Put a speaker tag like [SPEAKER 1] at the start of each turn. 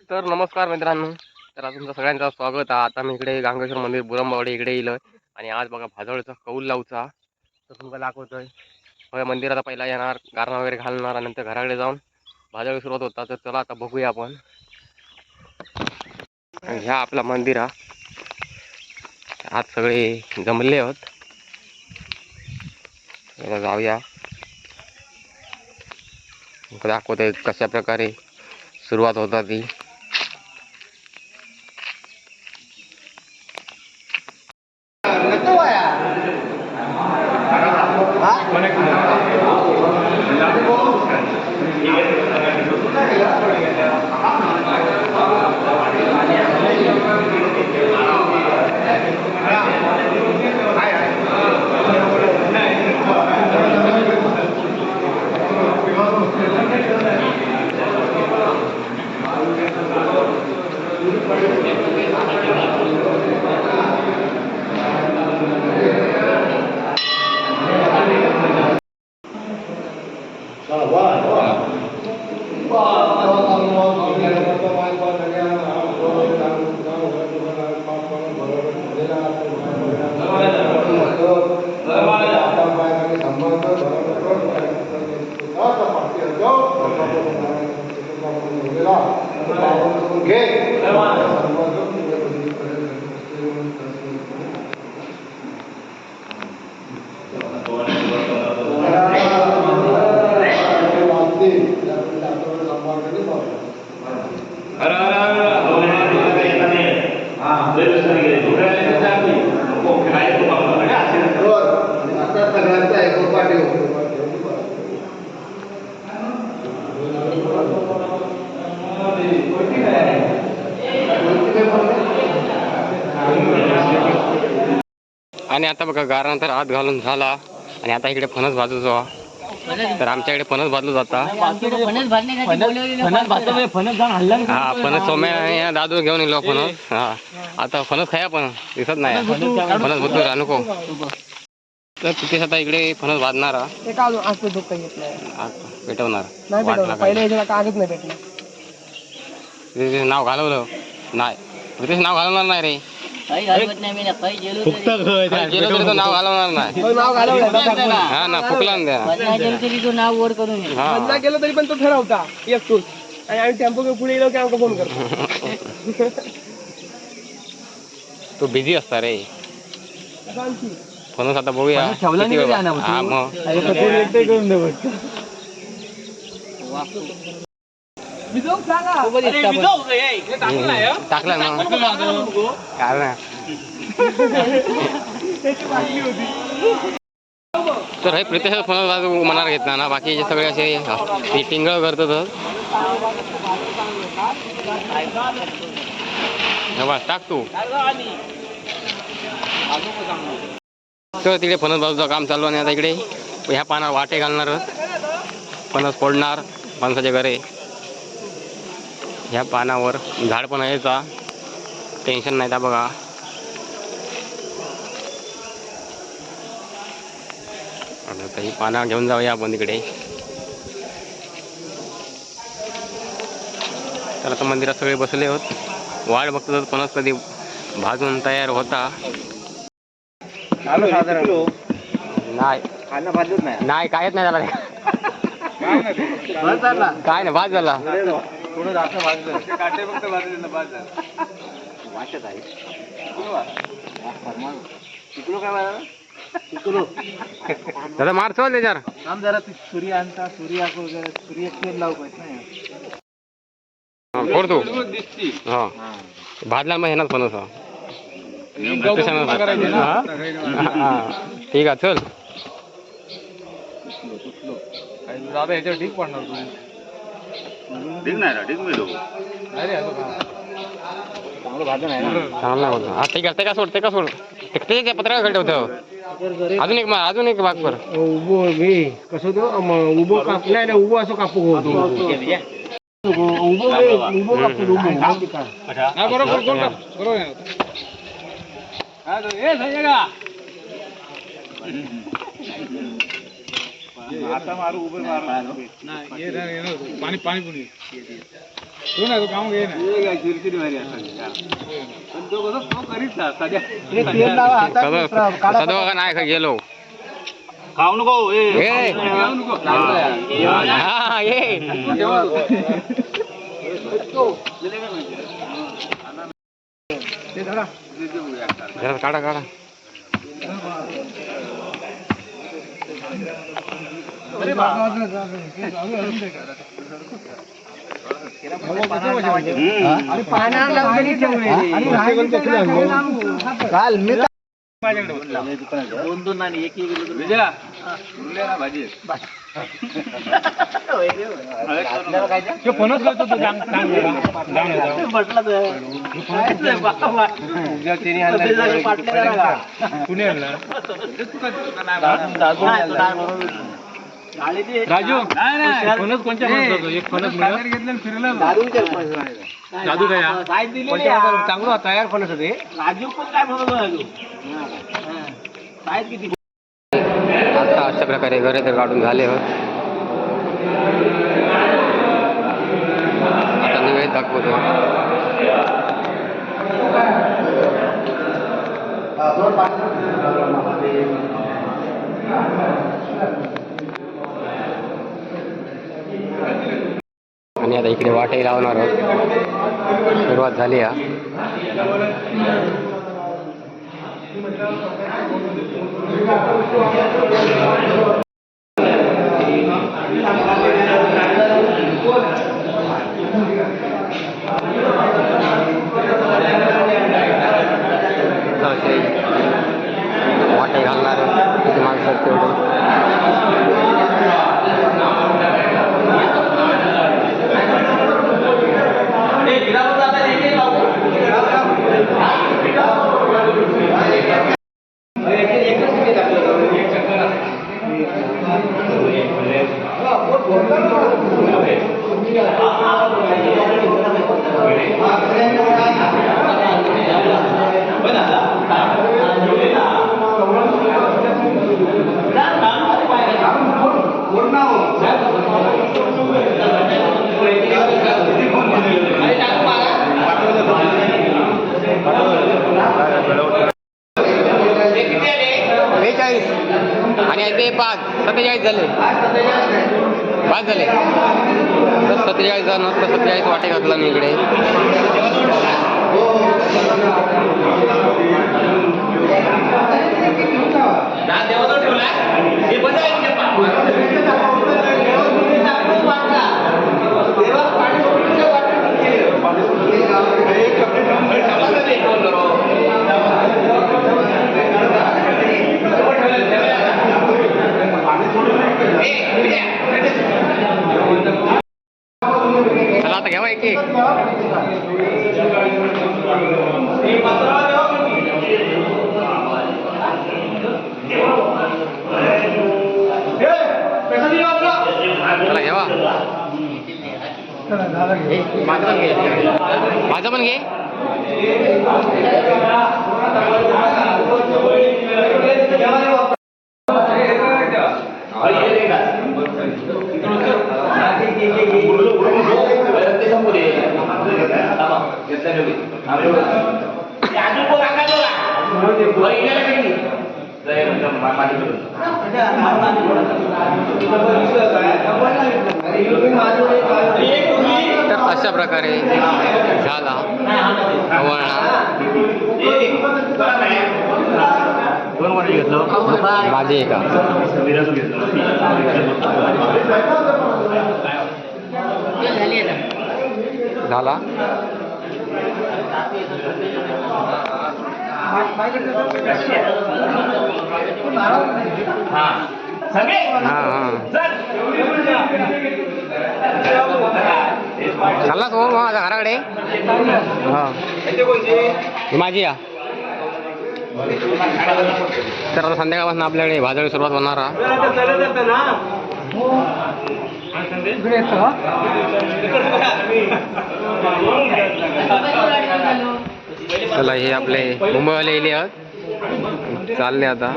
[SPEAKER 1] तर नमस्कार मित्रांनो. तर आज तुमचं सगळ्यांचं स्वागत आहे. आता मी इकडे गांगेश्वर मंदिर बुरंबावाडी इकडे येईल आणि आज बघा भाजवळचा कौल लावचा तर तुम्हाला दाखवतोय. होय मंदिरात पहिला येणार, गारणं वगैरे घालणार आणि नंतर घराकडे जाऊन भाजवळ सुरुवात होता. तर चला आता बघूया आपण. ह्या आपला मंदिर हा आज सगळे जमले आहोत. जाऊया दाखवतोय कशा प्रकारे सुरुवात होता ती. आणि आता बघा गारानंतर हात घालून झाला आणि आता इकडे फणस भाजूचा. तर आमच्याकडे फणस भाजलं जाता. हा फणस सोम्या दादू घेऊन येलो फणस. हा आता फणस खाया पण दिसत नाही. फणस भरतो रा नको. तर तिथे आता इकडे फणस भाजणार भेटणार नाव घालवलं नाही. तिथे नाव घालवणार नाही रे. नाव घालवणार नाही. हा ना फुकला
[SPEAKER 2] नाव वर करून गेलो तरी पण तो ठरवता एकटूच आणि आम्ही टेम्पो पुढे गेलो की आमका फोन करतो.
[SPEAKER 1] तो बिझी असता रे. फणस आता बघूया. हा मग टाकला ना तर हे प्रितेश फणस मनावर घेतला ना. बाकी सगळे असे टिंगळ करतात. टाक तू. तर तिकडे फणस बाजूचं काम चालू आणि आता इकडे ह्या पानावर वाटे घालणार. फणस फोडणार फणसाच्या घरे. ह्या पानावर झाड पण यायचा टेन्शन नाही. त्या बघा आता ही पानं घेऊन जाऊया आपण तिकडे. तर आता मंदिरात सगळे बसले होत. वाट बघतो फणस कधी भाजून तयार होता. नाही नाही कायच नाही झाला. काय नाही भाज झाला. दादा मार चल त्याच्यावर. जरा सूर्य आणता सूर्य लावू फोडतो. हा भाजला मग येणार फणस. ठीक आहे चल. दादा ह्याच्यावर ठीक पडणार तू. ठीक नाही ना ठीक मी चांगलं होतं. हा ठीक आहे. ते का सोड ते का सोड ते पत्रा घट होतं. अजून एक भाग पर उभो घे कसं तो उभो कापलाय ना. उभो असं कापू होतो. आता मारू उभं मारू पाणी पाणी पण सदवा नाही खाय गेलो
[SPEAKER 3] खाऊ नको
[SPEAKER 1] हा ये जरा काढा काढा
[SPEAKER 2] काल मी
[SPEAKER 3] दोन आणि एक भाजी
[SPEAKER 2] फणस करतो तू राजू फणस कोणत्या एक फणस घेतलं फिरलं दादू काय चांगलं तयार फणस होते राजू पण काय म्हणतो किती
[SPEAKER 1] आता अशा प्रकारे घरे तर काढून झाले आता निवेद दाखवतो आणि आता इकडे वाटही लावणार आहोत सुरुवात झाली हा वाटे घालणार किती माणसं तेवढे आणि ते 47 झाले 5 झाले तर 47 जण 47 वाटे घातला मी इकडे चला आता घ्यावा एक चला घ्यावा माझं पण घे तर अशा प्रकारे झाला माझे का झाला चालला तो माझ्या घराकडे हा माझी या तर आता संध्याकाळपासून आपल्याकडे भाजडी सुरुवात होणार चला हे आपले मुंबईवाले येले आहेत चालले आता